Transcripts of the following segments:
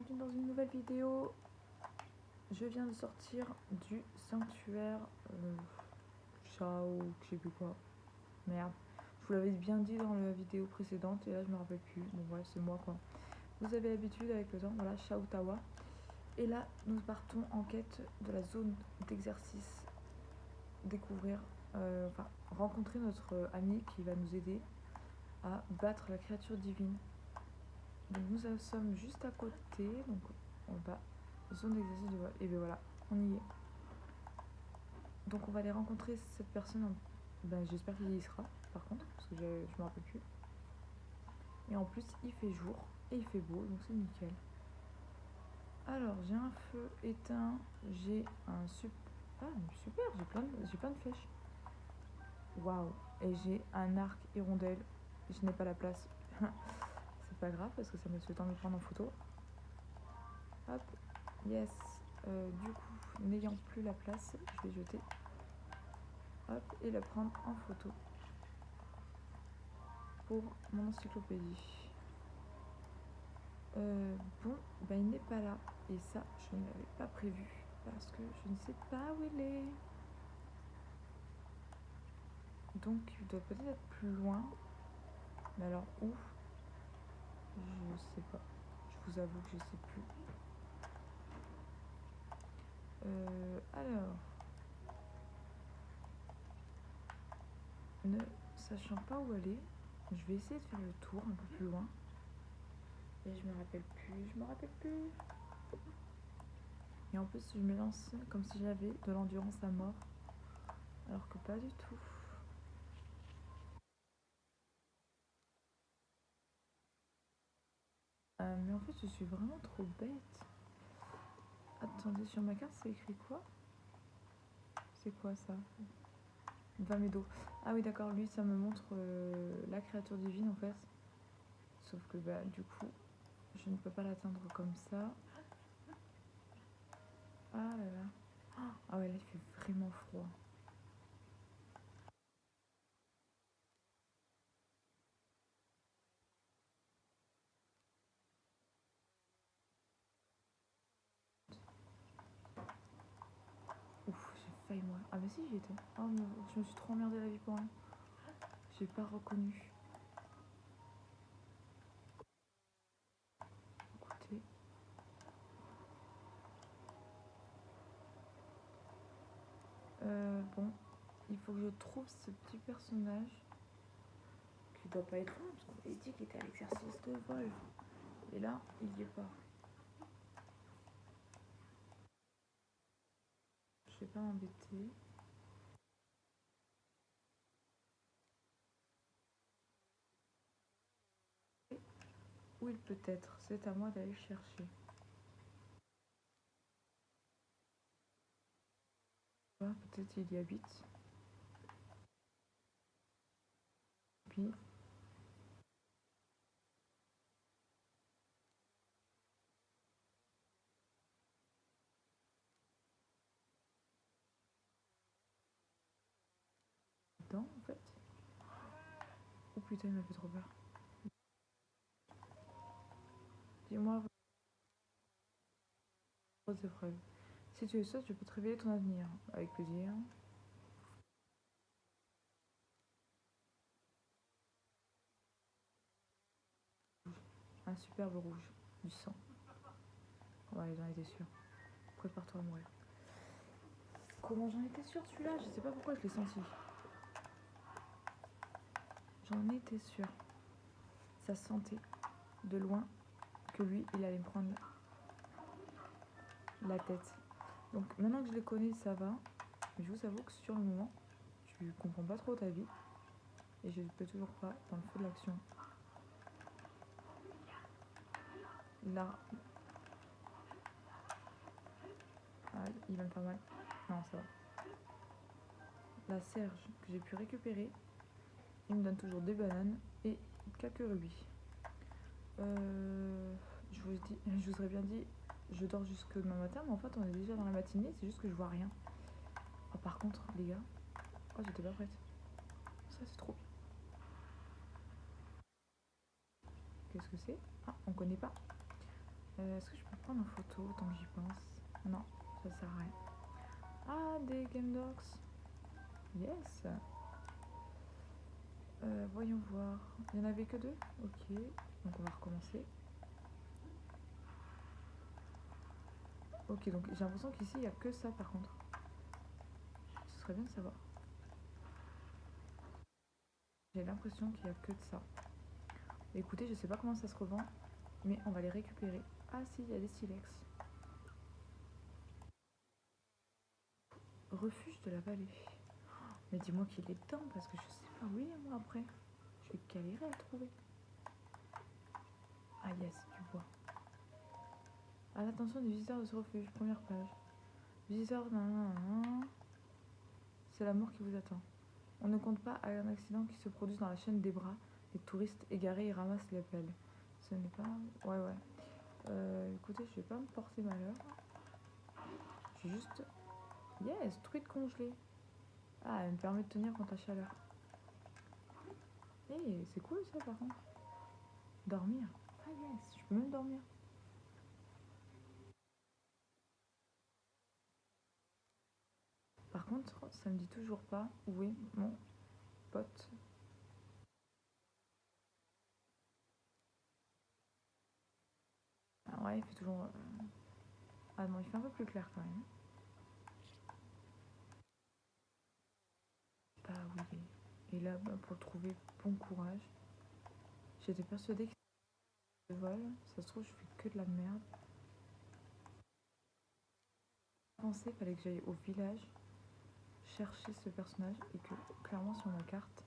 bienvenue dans une nouvelle vidéo. Je viens de sortir du sanctuaire chat ou je sais plus quoi. Merde, je vous l'avais bien dit dans la vidéo précédente et là je me rappelle plus. Bon ouais, c'est moi quoi. Vous avez l'habitude avec le temps, voilà, Shao Tawa. Et là, nous partons en quête de la zone d'exercice. Découvrir, enfin, rencontrer notre ami qui va nous aider à battre la créature divine. Donc nous sommes juste à côté, donc on va zone d'exercice de vol. Et bien voilà, on y est. Donc on va aller rencontrer cette personne. Ben, j'espère qu'il y sera par contre, parce que je me rappelle plus. Et en plus il fait jour et il fait beau, donc c'est nickel. Alors j'ai un feu éteint, j'ai un ah super, j'ai plein de flèches. Waouh. Et j'ai un arc hirondelle. Je n'ai pas la place. C'est pas grave parce que ça me laisse le temps de me prendre en photo. Hop, yes. Du coup, n'ayant plus la place, je vais jeter. Hop, et la prendre en photo pour mon encyclopédie. Bon, bah il n'est pas là. Et ça, je ne l'avais pas prévu. Parce que je ne sais pas où il est. Donc, il doit peut-être être plus loin. Mais alors, où? Je sais pas. Je vous avoue que je sais plus. Alors, ne sachant pas où aller, je vais essayer de faire le tour un peu plus loin. Et je me rappelle plus. Et en plus, je me lance comme si j'avais de l'endurance à mort. Alors que pas du tout. Mais en fait, je suis vraiment trop bête. Attendez, sur ma carte, c'est écrit quoi? C'est quoi ça? Vamedo. Ah oui, d'accord, lui, ça me montre la créature divine en fait. Sauf que bah, du coup, je ne peux pas l'atteindre comme ça. Ah là là. Ah ouais, là, il fait vraiment froid. Ouf, j'ai failli moi. Ah bah si, j'y étais. Oh, mais je me suis trop emmerdée la vie pour rien. J'ai pas reconnu. Écoutez. Bon, il faut que je trouve ce petit personnage qui doit pas être loin parce qu'on avait dit qu'il était à l'exercice de vol. Et là, il y est pas. Je vais pas m'embêter. Où il peut être? C'est à moi d'aller le chercher. Peut-être il y habite. Puis dedans en fait. Oh putain, il m'a fait trop peur. Dis-moi vos épreuves. Si tu es sotte, je peux te révéler ton avenir. Avec plaisir. Un superbe rouge. Du sang. Ouais, j'en étais sûre. Prépare-toi à mourir. Comment j'en étais sûre celui-là? Je sais pas pourquoi je l'ai senti. J'en étais sûre. Ça se sentait de loin que lui, il allait me prendre la tête. Donc maintenant que je les connais, ça va. Mais je vous avoue que sur le moment, tu comprends pas trop ta vie. Et je peux toujours pas dans le feu de l'action. Là. Ah, il va me faire mal. Non, ça va. La serge que j'ai pu récupérer, il me donne toujours des bananes et quelques rubis. Je vous aurais bien dit, je dors jusque demain matin, mais en fait on est déjà dans la matinée, c'est juste que je vois rien. Oh, par contre, les gars, oh j'étais pas prête. Ça c'est trop bien. Qu'est-ce que c'est? Ah, on connaît pas. Est-ce que je peux prendre une photo tant que j'y pense? Non, ça sert à rien. Ah, des Game Dogs. Yes. Voyons voir. Il n'y en avait que deux? Ok, donc on va recommencer. Ok, donc j'ai l'impression qu'ici il n'y a que ça par contre. Ce serait bien de savoir. J'ai l'impression qu'il n'y a que de ça. Écoutez, je sais pas comment ça se revend, mais on va les récupérer. Ah si, il y a des silex. Refuge de la vallée. Mais dis-moi qu'il est dedans parce que je sais pas où il est moi après. Je vais galérer à le trouver. Ah yes, du bois. À l'attention des visiteurs de ce refuge, première page. Visiteurs, c'est la mort qui vous attend. On ne compte pas à un accident qui se produit dans la chaîne des bras. Les touristes égarés y ramassent les pelles. Ce n'est pas... Ouais. Écoutez, je vais pas me porter malheur. J'ai juste... Yes, truite congelée. Ah, elle me permet de tenir contre la chaleur. Eh, c'est cool ça par contre. Dormir. Ah yes, je peux même dormir. Par contre, ça me dit toujours pas où est mon pote. Ah ouais, il fait toujours... Ah non, il fait un peu plus clair quand même. Bah oui. Et là, bah, pour le trouver, bon courage. J'étais persuadée que c'était vol. Ça se trouve, je fais que de la merde. Pensé, fallait que j'aille au village chercher ce personnage et que clairement sur ma carte,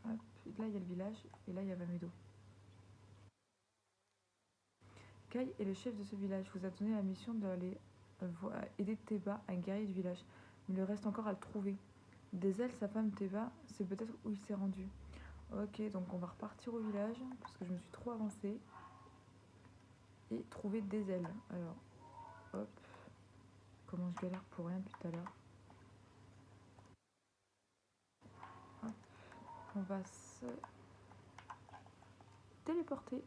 hop, là il y a le village et là il y a Vamedo. Kai est le chef de ce village, vous a donné la mission d'aller aider Teba, un guerrier du village. Il lui reste encore à le trouver. Des ailes, sa femme Teba, c'est peut-être où il s'est rendu. Ok, donc on va repartir au village parce que je me suis trop avancée. Et trouver des ailes. Alors, hop, comment je galère pour rien depuis tout à l'heure. Hop, on va se téléporter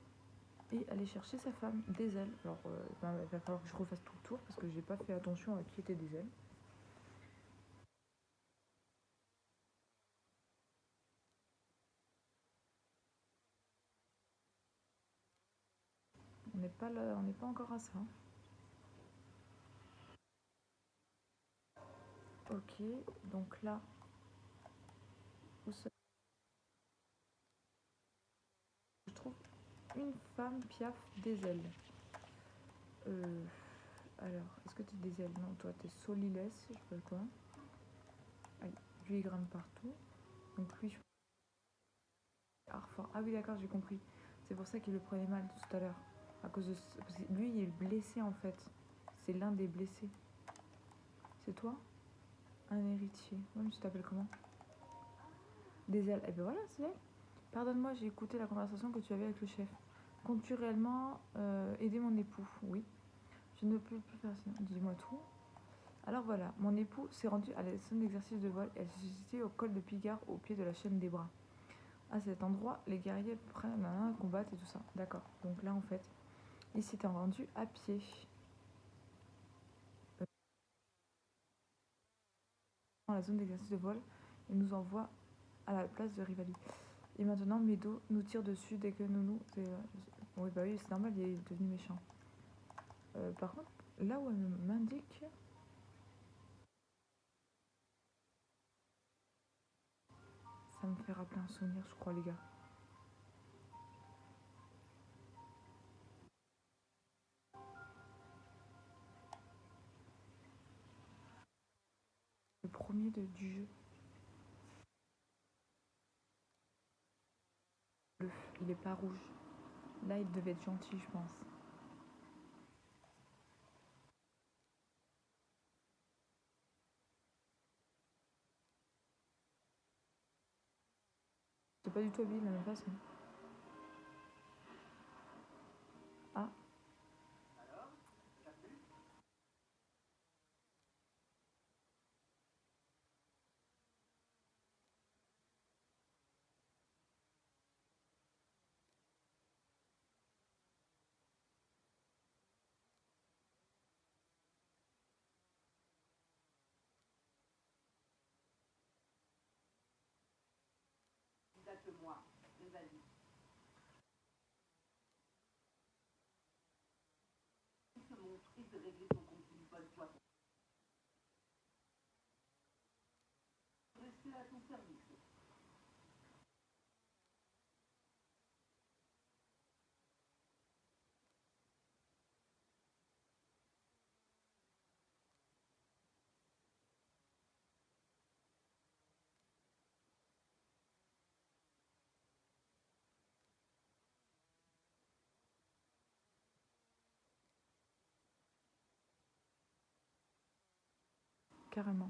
et aller chercher sa femme des ailes. Alors, il va falloir que je refasse tout le tour parce que j'ai pas fait attention à qui était des ailes. On n'est pas là, on n'est pas encore à ça. Ok, donc là, où ça je trouve une femme piaf des ailes. Alors, est-ce que tu es des ailes? Non, toi t'es solilès, je sais pas quoi. Aïe, lui il grimpe partout. Donc lui, je... Ah oui, d'accord, j'ai compris. C'est pour ça qu'il le prenait mal tout à l'heure. À cause de... Parce que lui, il est blessé en fait. C'est l'un des blessés. C'est toi? Un héritier. Ouais, mais tu t'appelles comment? Des ailes. Eh ben voilà, c'est elle. Pardonne-moi, j'ai écouté la conversation que tu avais avec le chef. Comptes-tu réellement aider mon époux? Oui. Je ne peux plus faire ça. Dis-moi tout. Alors voilà, mon époux s'est rendu à la scène d'exercice de vol. Elle s'est située au col de Pigard, au pied de la chaîne des bras. À cet endroit, les guerriers prennent combattent et tout ça. D'accord. Donc là, en fait, il s'était rendu à pied. Dans la zone d'exercice de vol et nous envoie à la place de Rivali. Et maintenant, Medo nous tire dessus dès que nous... Oui, bah oui, c'est normal, il est devenu méchant. Par contre, là où elle m'indique... Ça me fait rappeler un souvenir, je crois, les gars. Le premier du jeu. Bleu, il est pas rouge. Là, il devait être gentil, je pense. C'est pas du tout habillé de la même façon. Ah, Carrément.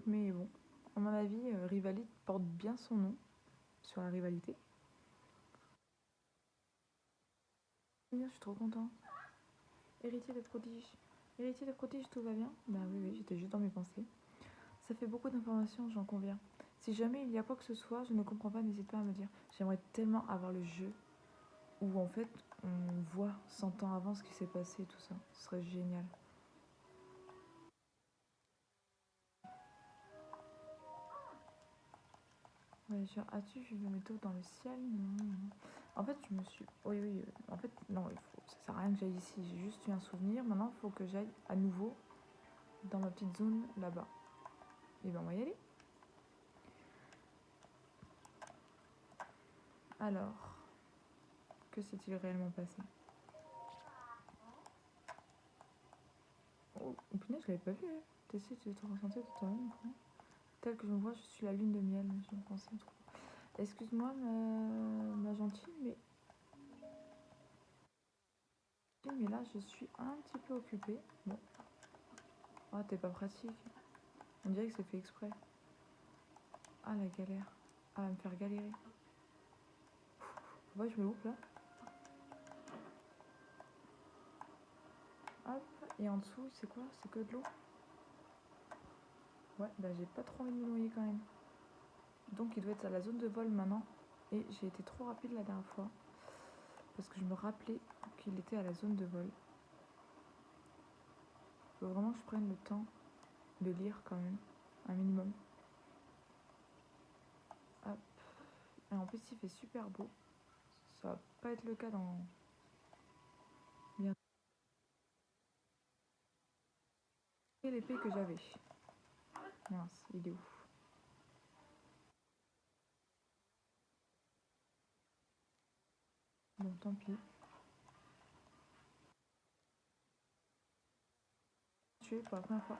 Mais bon, à mon avis, Rivali porte bien son nom sur la rivalité. Je suis trop contente. Héritier de prodige. Héritier de prodige, tout va bien? Bah oui, j'étais juste dans mes pensées. Ça fait beaucoup d'informations, j'en conviens. Si jamais il y a quoi que ce soit, je ne comprends pas, n'hésite pas à me dire. J'aimerais tellement avoir le jeu où en fait on voit 100 ans avant ce qui s'est passé et tout ça. Ce serait génial. Ouais, genre, as-tu vu le météo dans le ciel? Non, non. En fait, je me suis. Oui, oui. En fait, non, ça sert à rien que j'aille ici. J'ai juste eu un souvenir. Maintenant, il faut que j'aille à nouveau dans ma petite zone là-bas. Et ben, on va y aller. Alors, que s'est-il réellement passé? Oh, punaise, je l'avais pas vu. Hein. T'essaies de te ressentir de toi-même, quoi. Tel que je me vois, je suis la lune de miel. Je me pensais trop. Excuse-moi, ma gentille, mais là, je suis un petit peu occupée. Bon. Ah, t'es pas pratique. On dirait que c'est fait exprès. Ah, la galère. Ah, elle va me faire galérer. Ouais, je me loupe là. Hop, et en dessous, c'est quoi? C'est que de l'eau? Ouais, bah j'ai pas trop envie de me noyer quand même. Donc il doit être à la zone de vol maintenant. Et j'ai été trop rapide la dernière fois. Parce que je me rappelais qu'il était à la zone de vol. Il faut vraiment que je prenne le temps de lire quand même. Un minimum. Hop. Et en plus il fait super beau. Ça va pas être le cas dans... Bien. Et l'épée que j'avais. Mince, il est où? Bon, tant pis. Tué pour la première fois.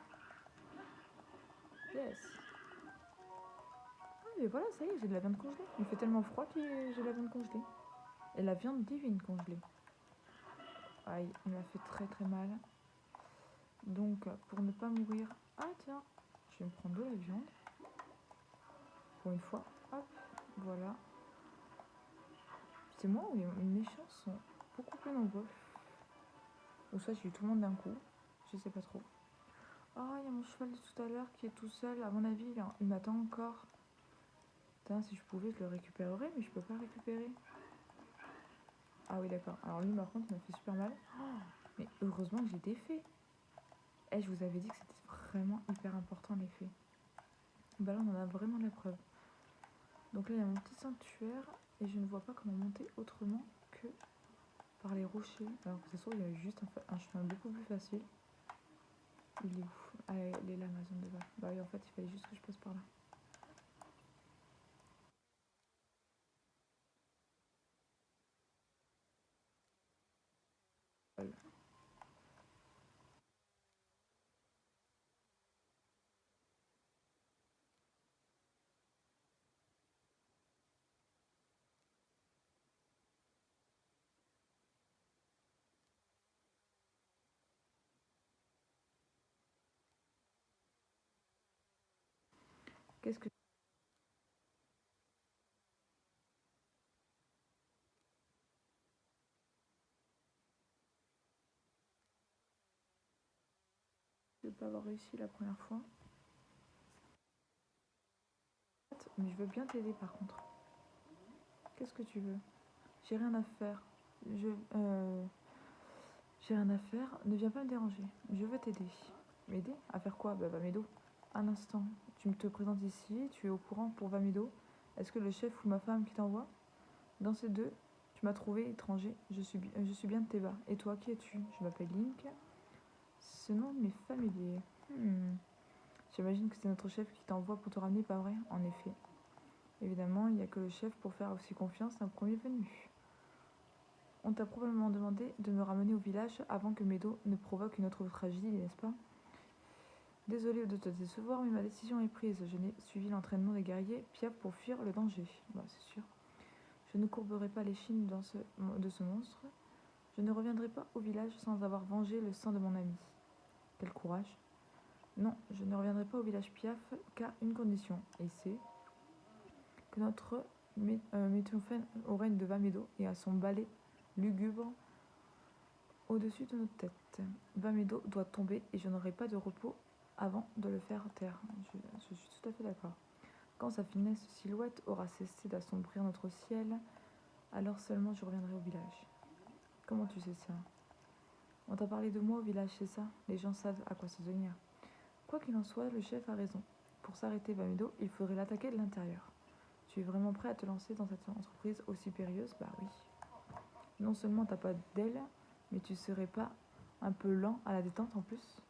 Yes. Ah, mais voilà, ça y est, j'ai de la viande congelée. Il fait tellement froid que j'ai de la viande congelée. Et la viande divine congelée. Aïe, il m'a fait très très mal. Donc, pour ne pas mourir... Ah tiens, je vais me prendre de la viande. Pour une fois. Hop, voilà. C'est moi ou les méchants sont beaucoup plus nombreux? Ou soit j'ai eu tout le monde d'un coup. Je sais pas trop. Ah, il y a mon cheval de tout à l'heure qui est tout seul. À mon avis, il m'attend encore. Putain, si je pouvais, je le récupérerais, mais je peux pas récupérer. Ah oui, d'accord. Alors lui, par contre, il m'a fait super mal. Oh, mais heureusement que j'ai des fées. Eh, je vous avais dit que c'était vraiment hyper important, les fées. Bah là, on en a vraiment la preuve. Donc là, il y a mon petit sanctuaire. Et je ne vois pas comment monter autrement que par les rochers. Alors que ça se trouve, il y avait juste un chemin beaucoup plus facile. Il est où? Ah, elle est là, ma zone de vol. Bah oui, en fait, il fallait juste que je passe par là. Voilà. Qu'est-ce que je ne peux pas avoir réussi la première fois? Mais je veux bien t'aider par contre. Qu'est-ce que tu veux? J'ai rien à faire. J'ai rien à faire. Ne viens pas me déranger. Je veux t'aider. M'aider? À faire quoi? Bah, Vamedo. Un instant. Tu te présentes ici. Tu es au courant pour Vamedo. Est-ce que le chef ou ma femme qui t'envoie? Dans ces deux, tu m'as trouvé étranger. Je suis bien de Théba. Et toi, qui es-tu? Je m'appelle Link. Ce nom m'est familier. J'imagine que c'est notre chef qui t'envoie pour te ramener, pas vrai? En effet. Évidemment, il n'y a que le chef pour faire aussi confiance à un premier venu. On t'a probablement demandé de me ramener au village avant que Medo ne provoque une autre tragédie, n'est-ce pas? Désolé de te décevoir, mais ma décision est prise. Je n'ai suivi l'entraînement des guerriers Piaf pour fuir le danger. Bah, c'est sûr. Je ne courberai pas les chines de ce monstre. Je ne reviendrai pas au village sans avoir vengé le sang de mon ami. Quel courage. Non, je ne reviendrai pas au village Piaf qu'à une condition, et c'est que notre mettions fin au règne de Vamedo et à son balai lugubre au-dessus de notre tête. Vamedo doit tomber et je n'aurai pas de repos avant de le faire taire. Je suis tout à fait d'accord. Quand sa funeste silhouette aura cessé d'assombrir notre ciel, alors seulement je reviendrai au village. Comment tu sais ça? On t'a parlé de moi au village, c'est ça? Les gens savent à quoi se tenir. Quoi qu'il en soit, le chef a raison. Pour s'arrêter Vamedo, il faudrait l'attaquer de l'intérieur. Tu es vraiment prêt à te lancer dans cette entreprise aussi périlleuse? Bah oui. Non seulement t'as pas d'aile, mais tu serais pas un peu lent à la détente en plus?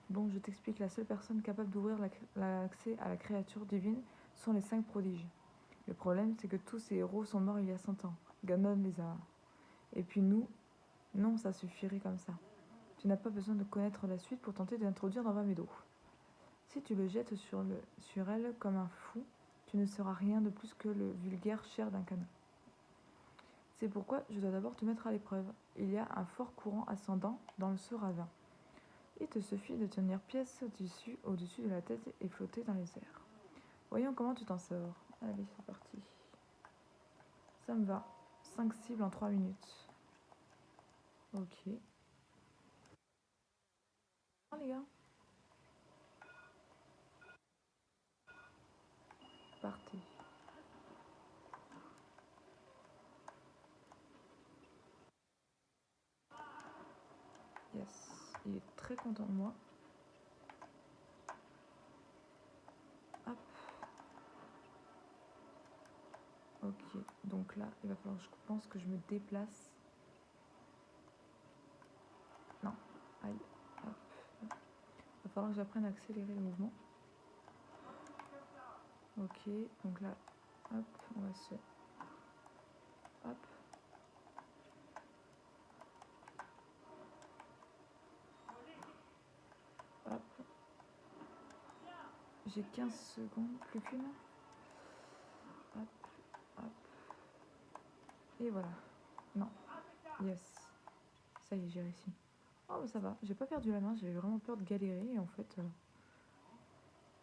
Bon, je t'explique, la seule personne capable d'ouvrir l'accès à la créature divine sont les 5 prodiges. Le problème, c'est que tous ces héros sont morts il y a 100 ans. Ganon les a. Et puis nous, non, ça suffirait comme ça. Tu n'as pas besoin de connaître la suite pour tenter de l'introduire dans Vamedo. Si tu le jettes sur elle comme un fou, tu ne seras rien de plus que le vulgaire chair d'un canon. C'est pourquoi je dois d'abord te mettre à l'épreuve. Il y a un fort courant ascendant dans ce ravin. Il te suffit de tenir pièce au-dessus de la tête et flotter dans les airs. Voyons comment tu t'en sors. Allez, c'est parti. Ça me va. 5 cibles en 3 minutes. Ok. Oh les gars. Partez. Yes. Il est très content de moi. Hop. Ok. Donc là, il va falloir que je pense que je me déplace. Non. Aïe. Hop. Il va falloir que j'apprenne à accélérer le mouvement. Ok. Donc là, hop. On va se... Hop. Hop. J'ai 15 secondes, plus qu'une. Hop, hop. Et voilà. Non. Yes. Ça y est, j'ai réussi. Oh, bah ça va. J'ai pas perdu la main. J'avais vraiment peur de galérer. Et en fait,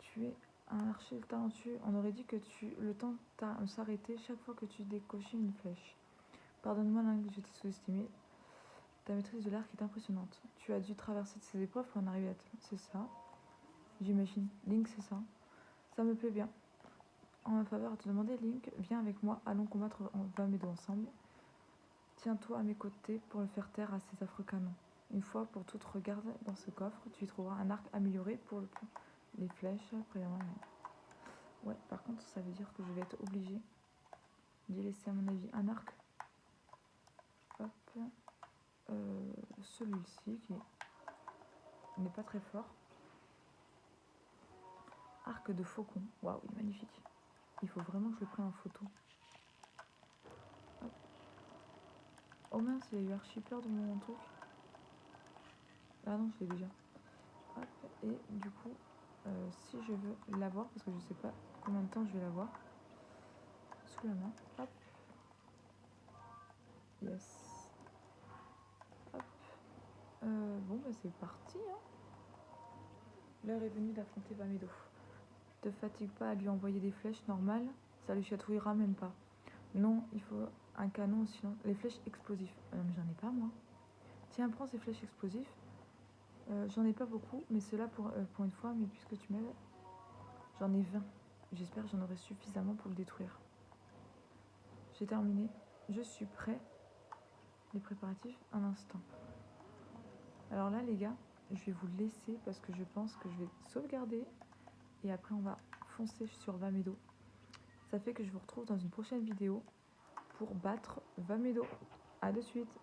tu es un archer talentueux. On aurait dit que le temps s'arrêtait chaque fois que tu décochais une flèche. Pardonne-moi, Link, je t'ai sous-estimé. Ta maîtrise de l'arc est impressionnante. Tu as dû traverser ces épreuves pour en arriver à... C'est ça. J'imagine. Link, c'est ça. Ça me plaît bien. En ma faveur à te demander, Link, viens avec moi, allons combattre Vamedo ensemble. Tiens-toi à mes côtés pour le faire taire à ces affreux canons. Une fois pour toutes, regarde dans ce coffre, tu y trouveras un arc amélioré pour les flèches. Ouais, par contre, ça veut dire que je vais être obligée d'y laisser, à mon avis, un arc. Hop. Celui-ci qui n'est pas très fort. Arc de faucon. Waouh, il est magnifique. Il faut vraiment que je le prenne en photo. Hop. Oh mince, il y a eu archi peur de mon truc. Ah non, je l'ai déjà. Hop. Et du coup, si je veux l'avoir, parce que je sais pas combien de temps je vais l'avoir, sous la main. Hop. Yes. Hop. Bon, bah c'est parti. Hein. L'heure est venue d'affronter Vamedo. Te fatigue pas à lui envoyer des flèches normales, ça lui chatouillera même pas. Non, il faut un canon sinon. Les flèches explosives. Mais j'en ai pas moi. Tiens, prends ces flèches explosives. J'en ai pas beaucoup, mais ceux-là pour une fois, mais puisque tu m'aides, j'en ai 20. j'espère que j'en aurai suffisamment pour le détruire. J'ai terminé, je suis prêt. Les préparatifs, un instant. Alors là les gars, je vais vous laisser parce que je pense que je vais sauvegarder et après on va foncer sur Vamedo. Ça fait que je vous retrouve dans une prochaine vidéo pour battre Vamedo. A de suite.